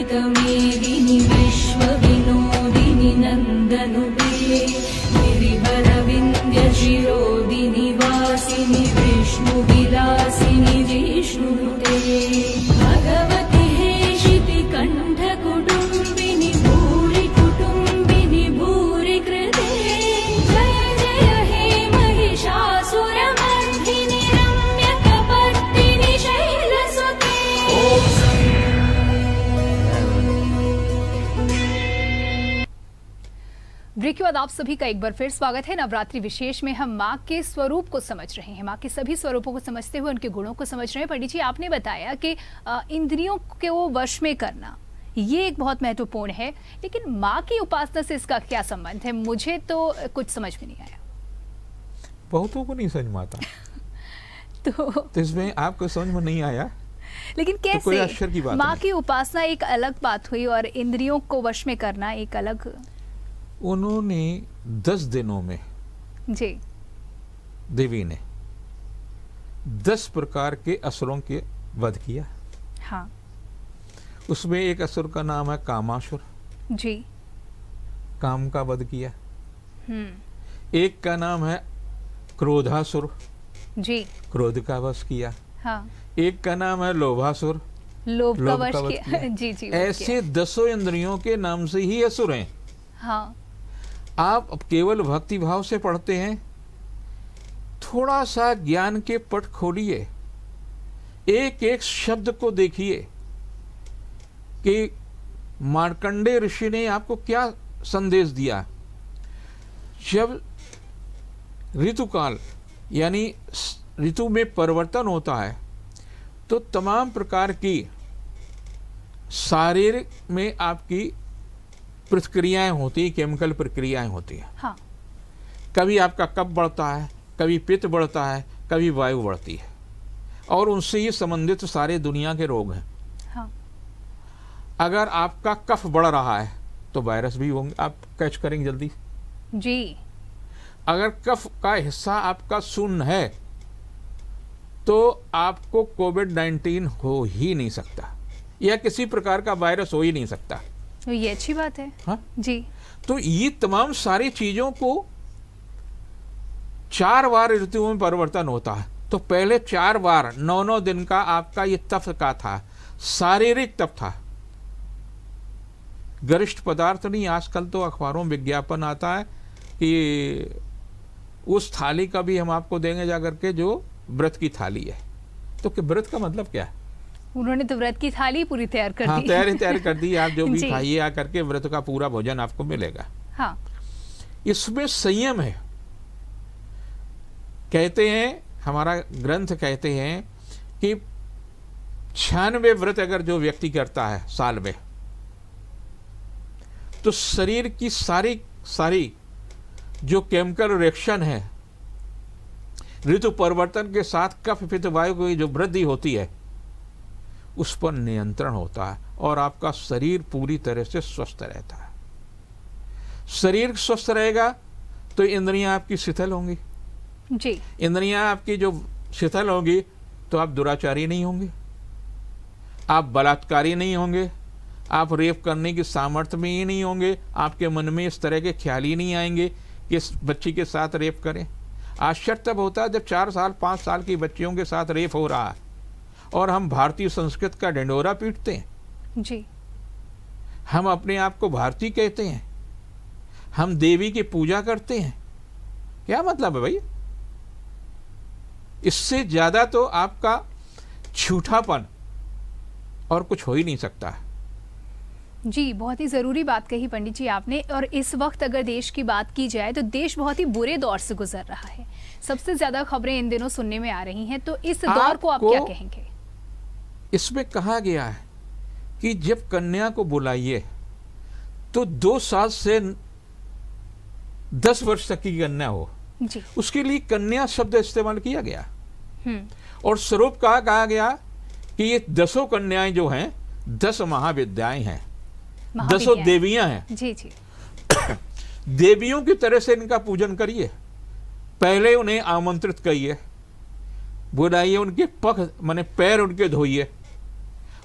अमृतमेदिनि विश्वविनोदिनि नन्दनुते गिरिवरविन्द्यशिरोदिनि वासिनि विष्णुविलासिनि जिष्णुनुते भगवति हेशिति कण्ठकुटुम्बिनि भूरि कुटुम्बिनि भूरि कृते जय जय हे महिषासुरमर्दिनि रम्यकपर्दिनि शैलसुते। ब्रेक के बाद आप सभी का एक बार फिर स्वागत है। नवरात्रि विशेष में हम माँ के स्वरूप को समझ रहे हैं, माँ के सभी स्वरूपों को समझते हुए उनके गुणों को समझ रहे हैं। पंडित जी, आपने बताया कि इंद्रियों को वश में करना ये एक बहुत महत्वपूर्ण है, लेकिन माँ की उपासना से इसका क्या संबंध है? मुझे तो कुछ समझ में नहीं आया। बहुतों को नहीं समझ में आता तो इसमें आपको समझ में नहीं आया, लेकिन कैसे? तो कोई आश्चर्य की बात माँ की उपासना एक अलग बात हुई और इंद्रियों को वश में करना एक अलग। उन्होंने 10 दिनों में जी देवी ने 10 प्रकार के असुरों के वध किया। हाँ। उसमें एक असुर का नाम है कामासुर, जी। काम का वध किया। एक का नाम है क्रोधासुर, जी, क्रोध का वध किया। हाँ। एक का नाम है लोभासुर, लोभ का वश वध किया। किया। जी जी, ऐसे 10 इंद्रियों के नाम से ही असुर हैं। हाँ। आप केवल भक्ति भाव से पढ़ते हैं, थोड़ा सा ज्ञान के पट खोलिए, एक एक शब्द को देखिए कि मार्कंडेय ऋषि ने आपको क्या संदेश दिया। जब ऋतुकाल यानी ऋतु में परिवर्तन होता है तो तमाम प्रकार की शारीरिक में आपकी प्रक्रियाएं होती हैं, केमिकल प्रक्रियाएं होती हैं। हाँ। कभी आपका कफ बढ़ता है, कभी पित्त बढ़ता है, कभी वायु बढ़ती है, और उनसे ही संबंधित सारे दुनिया के रोग हैं। हाँ। अगर आपका कफ बढ़ रहा है तो वायरस भी होंगे, आप कैच करेंगे जल्दी। जी। अगर कफ का हिस्सा आपका शून्य है तो आपको कोविड-19 हो ही नहीं सकता, या किसी प्रकार का वायरस हो ही नहीं सकता। तो ये अच्छी बात है। हाँ? जी। तो ये तमाम सारी चीजों को 4 बार ऋतुओं में परिवर्तन होता है, तो पहले 4 बार 9-9 दिन का आपका ये तप का था, शारीरिक तप था, गरिष्ठ पदार्थ नहीं। आजकल तो अखबारों में विज्ञापन आता है कि उस थाली का भी हम आपको देंगे जाकर के जो व्रत की थाली है। तो कि व्रत का मतलब क्या है? उन्होंने तो व्रत की थाली पूरी तैयार कर दी। तैयार कर दी। आप जो भी खाइए आकर के व्रत का पूरा भोजन आपको मिलेगा। हाँ। इसमें संयम है। कहते हैं, हमारा ग्रंथ कहते हैं कि 96 व्रत अगर जो व्यक्ति करता है साल में, तो शरीर की सारी जो केमिकल रिएक्शन है, ऋतु परिवर्तन के साथ कफ पित्त वायु की जो वृद्धि होती है उस पर नियंत्रण होता है और आपका शरीर पूरी तरह से स्वस्थ रहता है। शरीर स्वस्थ रहेगा तो इंद्रियां आपकी शिथिल होंगी। जी। इंद्रियां आपकी जो शिथिल होंगी तो आप दुराचारी नहीं होंगे, आप बलात्कारी नहीं होंगे, आप रेप करने की सामर्थ्य में ही नहीं होंगे, आपके मन में इस तरह के ख्याल ही नहीं आएंगे कि इस बच्ची के साथ रेप करें। आश्चर्य तब होता है जब 4 साल 5 साल की बच्चियों के साथ रेप हो रहा है और हम भारतीय संस्कृति का ढिंढोरा पीटते हैं। जी। हम अपने आप को भारतीय कहते हैं, हम देवी की पूजा करते हैं। क्या मतलब है भाई? इससे ज्यादा तो आपका झूठापन और कुछ हो ही नहीं सकता है। जी, बहुत ही ज़रूरी बात कही पंडित जी आपने। और इस वक्त अगर देश की बात की जाए तो देश बहुत ही बुरे दौर से गुजर रहा है। सबसे ज़्यादा खबरें इन दिनों सुनने में आ रही हैं, तो इस दौर को आप क्या कहेंगे? इसमें कहा गया है कि जब कन्या को बुलाइए तो 2 साल से 10 वर्ष तक की कन्या हो, जी। उसके लिए कन्या शब्द इस्तेमाल किया गया। और स्वरूप कहा गया कि ये 10 कन्याएं जो हैं 10 महाविद्याएं हैं, 10 देवियां हैं। जी जी। देवियों की तरह से इनका पूजन करिए। पहले उन्हें आमंत्रित करिए, बुलाइए, उनके पग माने पैर उनके धोइए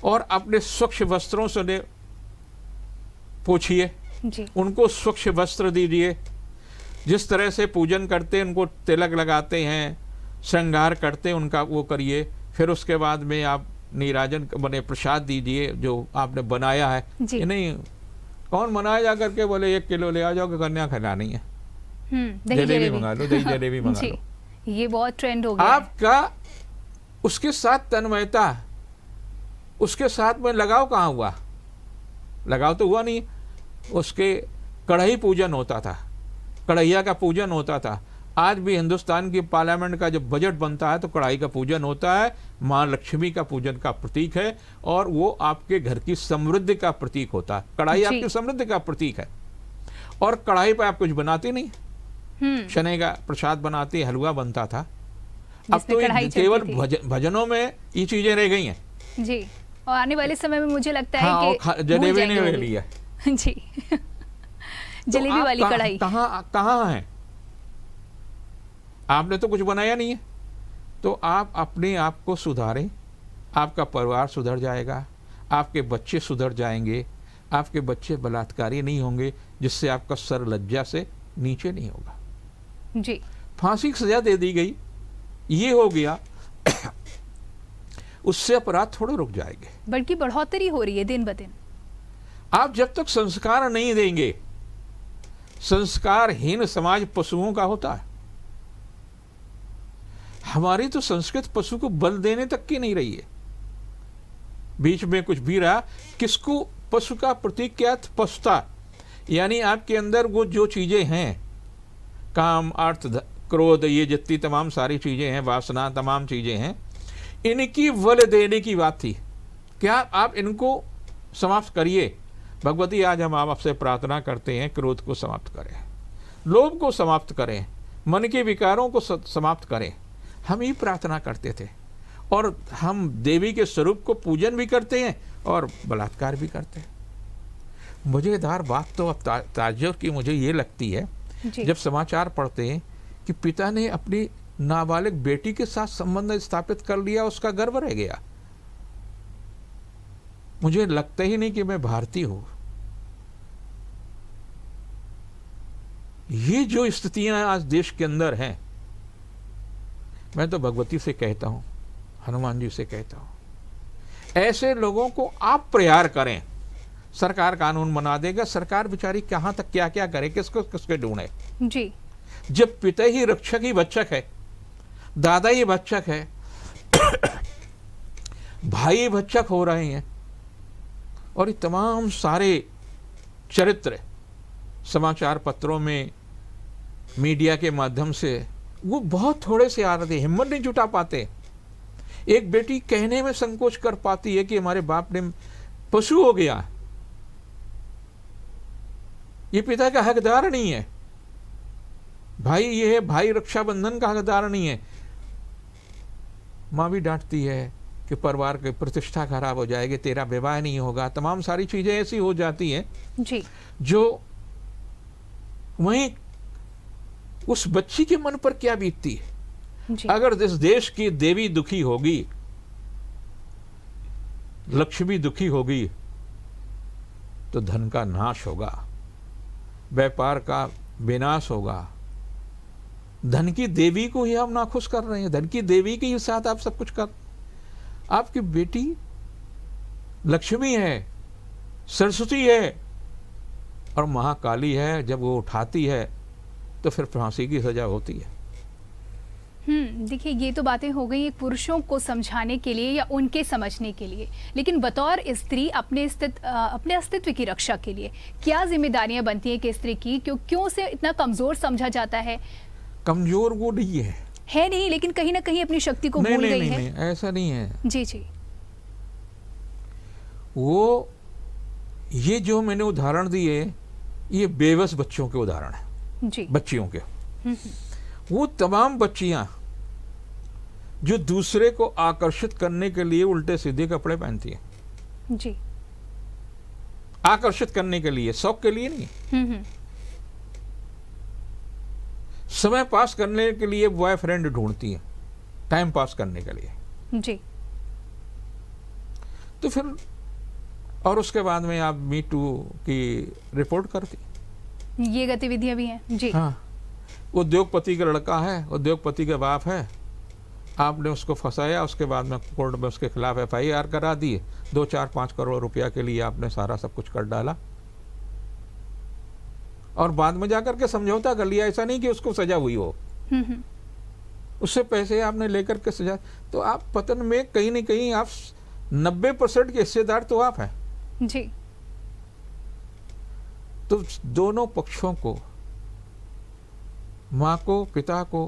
और अपने स्वच्छ वस्त्रों से उन्हें पोछिए, जी उनको स्वच्छ वस्त्र दीजिए। जिस तरह से पूजन करते हैं, उनको तिलक लगाते हैं, श्रृंगार करते हैं, उनका वो करिए। फिर उसके बाद में आप नीराजन बने प्रसाद दीजिए जो आपने बनाया है। जी। ये नहीं कौन बनाया जा करके बोले 1 किलो ले आ जाओ कि कन्या खिलानी है, दही जलेबी मंगा लो, दही जलेबी मंगा जी, लो। ये बहुत ट्रेंड हो गया है। आपका उसके साथ तन्मयता, उसके साथ में लगाव कहाँ हुआ? लगाव तो हुआ नहीं। उसके कढ़ाई पूजन होता था, कढ़ैया का पूजन होता था। आज भी हिंदुस्तान की पार्लियामेंट का जब बजट बनता है तो कढ़ाई का पूजन होता है, माँ लक्ष्मी का पूजन का प्रतीक है, और वो आपके घर की समृद्धि का प्रतीक होता है। कढ़ाई जी। आपकी समृद्धि का प्रतीक है। और कढ़ाई पर आप कुछ बनाती नहीं, चने का प्रसाद बनाती, हलवा बनता था। अब जिसमें तो कढ़ाई ये चलती केवल थी। भजनों में ये चीजें रह गई हैं। जी, और आने वाले समय में मुझे लगता हाँ, है और कि भूल जलेबी ने जाएंगे ले वो भी। लिया। जी जलेबी वाली कढ़ाई। कहाँ है? आपने तो कुछ बनाया नहीं है। तो आप अपने आप को सुधारें, आपका परिवार सुधर जाएगा, आपके बच्चे सुधर जाएंगे, आपके बच्चे बलात्कारी नहीं होंगे, जिससे आपका सर लज्जा से नीचे नहीं होगा। जी फांसी की सजा दे दी गई, ये हो गया, उससे अपराध थोड़े रुक जाएंगे। बल्कि बढ़ोतरी हो रही है दिन ब दिन। आप जब तक संस्कार नहीं देंगे, संस्कारहीन समाज पशुओं का होता है। हमारी तो संस्कृत पशु को बल देने तक की नहीं रही है। बीच में कुछ भी रहा, किसको पशु का प्रतीक क्या? पशुता, यानी आपके अंदर वो जो चीजें हैं, काम, अर्थ, क्रोध, ये जितनी तमाम सारी चीजें हैं, वासना, तमाम चीजें हैं, इनकी बल देने की बात थी। क्या आप इनको समाप्त करिए। भगवती, आज हम आपसे प्रार्थना करते हैं, क्रोध को समाप्त करें, लोभ को समाप्त करें, मन के विकारों को समाप्त करें। हम ही प्रार्थना करते थे, और हम देवी के स्वरूप को पूजन भी करते हैं और बलात्कार भी करते हैं। मजेदार बात तो अब ताज्जुब की मुझे ये लगती है, जी। जब समाचार पढ़ते हैं कि पिता ने अपनी नाबालिग बेटी के साथ संबंध स्थापित कर लिया, उसका गर्व रह गया। मुझे लगता ही नहीं कि मैं भारतीय हूं। ये जो स्थितियां आज देश के अंदर हैं, मैं तो भगवती से कहता हूं, हनुमान जी से कहता हूं, ऐसे लोगों को आप प्रहार करें। सरकार कानून बना देगा, सरकार बेचारी कहां तक क्या क्या करे, किसको किसके ढूंढे। जी जब पिता ही रक्षक ही भक्षक है, दादा ही भक्षक है, भाई भक्षक हो रहे हैं, और ये तमाम सारे चरित्र समाचार पत्रों में, मीडिया के माध्यम से वो बहुत थोड़े से आ रहे थे, हिम्मत नहीं जुटा पाते। एक बेटी कहने में संकोच कर पाती है कि हमारे बाप ने पशु हो गया, ये पिता का हकदार नहीं है। भाई ये है, भाई रक्षाबंधन का हकदार नहीं है। माँ भी डांटती है कि परिवार की प्रतिष्ठा खराब हो जाएगी, तेरा विवाह नहीं होगा, तमाम सारी चीजें ऐसी हो जाती हैं जी जो वहीं उस बच्ची के मन पर क्या बीतती है। जी अगर इस देश की देवी दुखी होगी, लक्ष्मी दुखी होगी, तो धन का नाश होगा, व्यापार का विनाश होगा। धन की देवी को ही आप नाखुश कर रहे हैं, धन की देवी के ही साथ आप सब कुछ कर। आपकी बेटी लक्ष्मी है, सरस्वती है और महाकाली है, जब वो उठाती है तो फिर फांसी की सजा होती है। देखिए, ये तो बातें हो गई एक पुरुषों को समझाने के लिए या उनके समझने के लिए, लेकिन बतौर स्त्री अपने अस्तित्व की रक्षा के लिए क्या जिम्मेदारियां बनती हैं कि स्त्री की, क्यों उसे इतना कमजोर समझा जाता है? कमजोर वो नहीं है नहीं, लेकिन कहीं ना कहीं अपनी शक्ति को नहीं, भूल नहीं, गई नहीं, है। नहीं, ऐसा नहीं है। जी जी वो ये जो मैंने उदाहरण दिए, ये बेबस बच्चों के उदाहरण है, जी बच्चियों के। वो तमाम बच्चियां जो दूसरे को आकर्षित करने के लिए उल्टे सीधे कपड़े पहनती हैं, जी आकर्षित करने के लिए, शौक के लिए नहीं। समय पास करने के लिए बॉयफ्रेंड ढूंढती है, टाइम पास करने के लिए। जी तो फिर और उसके बाद में आप मी टू की रिपोर्ट कर दी। ये गतिविधियां भी हैं जी। हाँ, उद्योगपति का लड़का है, उद्योगपति का बाप है, आपने उसको फंसाया, उसके बाद में कोर्ट में उसके खिलाफ FIR करा दी, 2-4-5 करोड़ रुपया के लिए आपने सारा सब कुछ कर डाला और बाद में जाकर के समझौता कर लिया। ऐसा नहीं कि उसको सजा हुई हो, उससे पैसे आपने लेकर के सजा। तो आप पतन में कहीं न कहीं आप 90% के हिस्सेदार तो आप हैं जी। तो दोनों पक्षों को, माँ को, पिता को,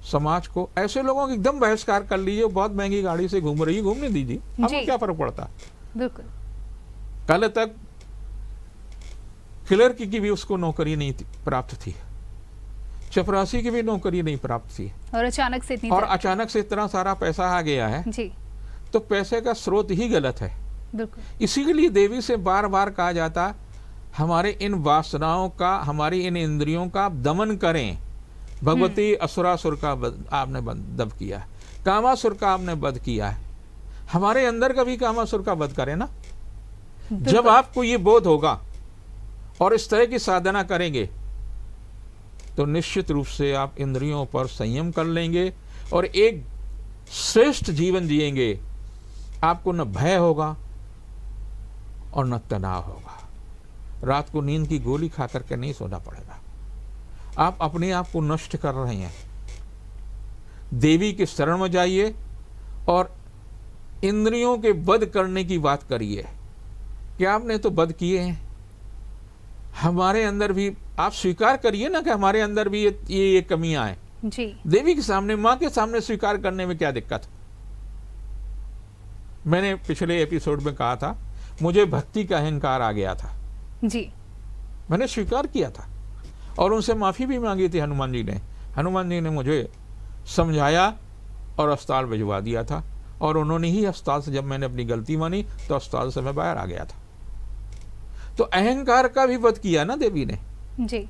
समाज को, ऐसे लोगों का एकदम बहिष्कार कर लीजिए। बहुत महंगी गाड़ी से घूम रही है, घूमने दीजिए, आपको क्या फर्क पड़ता। बिल्कुल। कल तक क्लर्क की भी उसको नौकरी नहीं प्राप्त थी, चपरासी की भी नौकरी नहीं प्राप्त थी, और अचानक से इतना सारा पैसा आ गया है जी। तो पैसे का स्रोत ही गलत है। बिल्कुल। इसी के लिए देवी से बार बार कहा जाता, हमारे इन वासनाओं का, हमारी इन इंद्रियों का दमन करें। भगवती असुरासुर का आपने वध किया है, कामासुर का आपने वध किया है, हमारे अंदर का भी कामासुर का वध करें ना। जब आपको ये बोध होगा और इस तरह की साधना करेंगे तो निश्चित रूप से आप इंद्रियों पर संयम कर लेंगे और एक श्रेष्ठ जीवन जिएंगे। आपको न भय होगा और न तनाव होगा। रात को नींद की गोली खा करके नहीं सोना पड़ेगा। आप अपने आप को नष्ट कर रहे हैं। देवी के शरण में जाइए और इंद्रियों के वध करने की बात करिए कि आपने तो वध किए हैं, हमारे अंदर भी आप स्वीकार करिए ना कि हमारे अंदर भी ये कमियां हैं जी। देवी के सामने, माँ के सामने स्वीकार करने में क्या दिक्कत। मैंने पिछले एपिसोड में कहा था, मुझे भक्ति का अहंकार आ गया था जी। मैंने स्वीकार किया था और उनसे माफी भी मांगी थी हनुमान जी ने। हनुमान जी ने मुझे समझाया और अस्पताल भिजवा दिया था और उन्होंने ही अस्पताल से, जब मैंने अपनी गलती मानी तो अस्पताल से मैं बाहर आ गया था। तो अहंकार का भी वध किया ना देवी ने जी।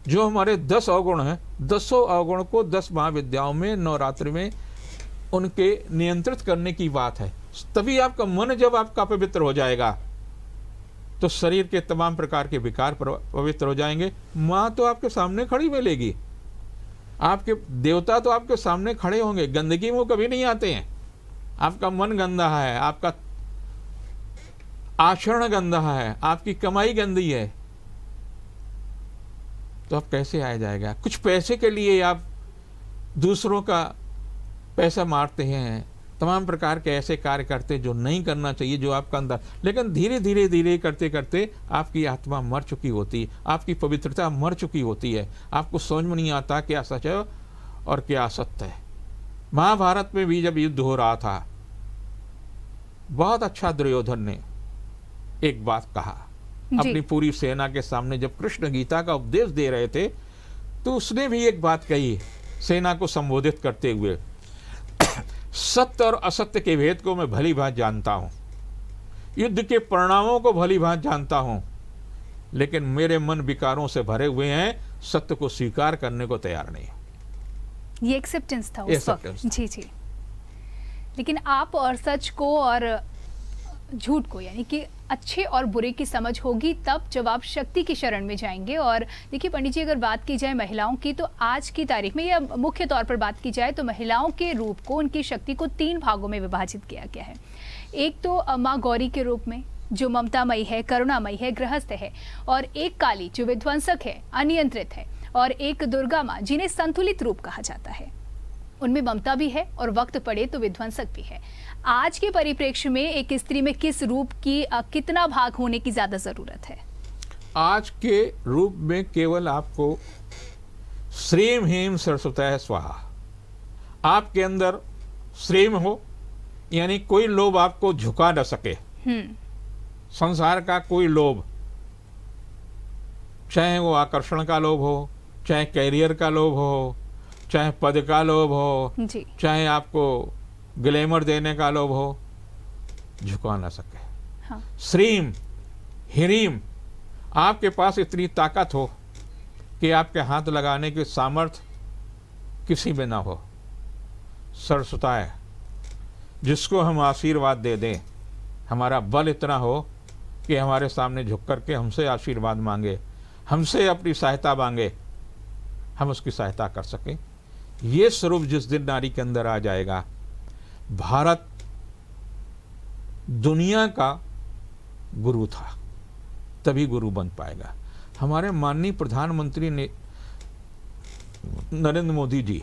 जो हमारे 10 अवगुण हैं, 10 अवगुण को 10 महाविद्याओं में नवरात्रि में उनके नियंत्रित करने की बात है। तभी आपका मन जब आपका पवित्र हो जाएगा तो शरीर के तमाम प्रकार के विकार पवित्र हो जाएंगे। माँ तो आपके सामने खड़ी मिलेगी, आपके देवता तो आपके सामने खड़े होंगे, गंदगी में वो कभी नहीं आते हैं। आपका मन गंदा है, आपका आचरण गंदा है, आपकी कमाई गंदी है, तो आप कैसे आ जाएगा। कुछ पैसे के लिए आप दूसरों का पैसा मारते हैं, तमाम प्रकार के ऐसे कार्य करते जो नहीं करना चाहिए, जो आपका अंदर, लेकिन धीरे धीरे धीरे करते करते आपकी आत्मा मर चुकी होती, आपकी पवित्रता मर चुकी होती है। आपको समझ में नहीं आता क्या सच है और क्या असत्य है। महाभारत में भी जब युद्ध हो रहा था, बहुत अच्छा दुर्योधन ने एक बात कहा अपनी पूरी सेना के सामने। जब कृष्ण गीता का उपदेश दे रहे थे तो उसने भी एक बात कही सेना को संबोधित करते हुए, सत्य और असत्य के भेद को मैं भली भांति जानता हूं, युद्ध के परिणामों को भली भांति जानता हूं, लेकिन मेरे मन विकारों से भरे हुए हैं, सत्य को स्वीकार करने को तैयार नहीं। ये एक्सेप्टेंस था उस वक्त। जी जी। लेकिन आप और सच को और झूठ को, यानी कि अच्छे और बुरे की समझ होगी तब जब आप शक्ति की शरण में जाएंगे। और देखिए पंडित जी, अगर बात की जाए महिलाओं की, तो आज की तारीख में या मुख्य तौर पर बात की जाए तो महिलाओं के रूप को, उनकी शक्ति को 3 भागों में विभाजित किया गया है। एक तो माँ गौरी के रूप में जो ममतामयी है, करुणामयी है, गृहस्थ है, और एक काली जो विध्वंसक है, अनियंत्रित है, और एक दुर्गा माँ जिन्हें संतुलित रूप कहा जाता है। उनमें ममता भी है और वक्त पड़े तो विध्वंसक भी है। आज के परिप्रेक्ष्य में एक स्त्री में किस रूप की कितना भाग होने की ज्यादा जरूरत है? आज के रूप में केवल आपको श्रीम ह्रीम सरस्वती स्वाहा, आपके अंदर श्रीम हो, यानी कोई लोभ आपको झुका न सके। संसार का कोई लोभ, चाहे वो आकर्षण का लोभ हो, चाहे कैरियर का लोभ हो, चाहे पद का लोभ हो, चाहे आपको ग्लैमर देने का लोभ हो, झुका ना सके। हाँ। श्रीम ह्रीम, आपके पास इतनी ताकत हो कि आपके हाथ लगाने की सामर्थ्य किसी में ना हो। सरस्वती, जिसको हम आशीर्वाद दे दें, हमारा बल इतना हो कि हमारे सामने झुक करके हमसे आशीर्वाद मांगे, हमसे अपनी सहायता मांगे, हम उसकी सहायता कर सकें। ये स्वरूप जिस दिन नारी के अंदर आ जाएगा, भारत दुनिया का गुरु था, तभी गुरु बन पाएगा। हमारे माननीय प्रधानमंत्री ने नरेंद्र मोदी जी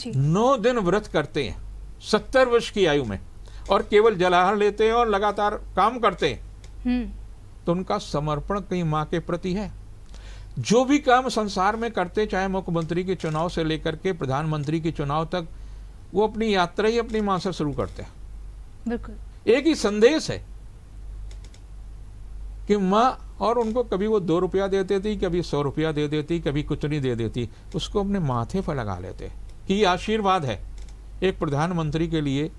9 दिन व्रत करते हैं 70 वर्ष की आयु में, और केवल जलाहार लेते हैं और लगातार काम करते हैं। तो उनका समर्पण कहीं माँ के प्रति है। जो भी काम संसार में करते, चाहे मुख्यमंत्री के चुनाव से लेकर के प्रधानमंत्री के चुनाव तक, वो अपनी यात्रा ही अपनी माँ से शुरू करते हैं। बिल्कुल एक ही संदेश है कि माँ, और उनको कभी वो 2 रुपया दे देती, कभी 100 रुपया दे देती, कभी कुछ नहीं दे देती, उसको अपने माथे पर लगा लेते कि ये आशीर्वाद है। एक प्रधानमंत्री के लिए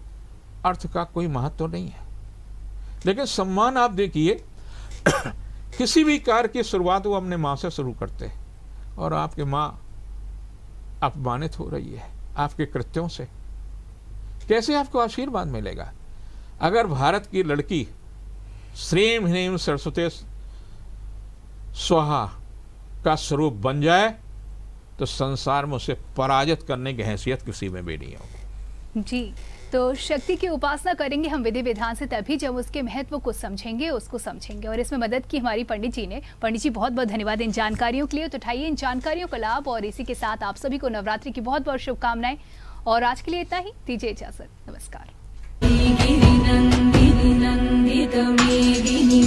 अर्थ का कोई महत्व तो नहीं है, लेकिन सम्मान आप देखिए किसी भी कार्य की शुरुआत वो अपने माँ से शुरू करते हैं, और आपकी माँ अपमानित हो रही है आपके कृत्यों से, कैसे आपको आशीर्वाद मिलेगा? अगर भारत की लड़की श्रीम ह्रीम सरस्वती स्वाहा का स्वरूप बन जाए तो संसार में उसे पराजित करने की हैसियत किसी में भी नहीं होगी। जी, तो शक्ति की उपासना करेंगे हम विधि विधान से, तभी जब उसके महत्व को समझेंगे, उसको समझेंगे। और इसमें मदद की हमारी पंडित जी ने। पंडित जी बहुत बहुत धन्यवाद इन जानकारियों के लिए। तो उठाइए इन जानकारियों का लाभ, और इसी के साथ आप सभी को नवरात्रि की बहुत बहुत शुभकामनाएं। और आज के लिए इतना ही, दीजिए इजाजत, नमस्कार। गिरिनन्दिनि नन्दित मेदिनि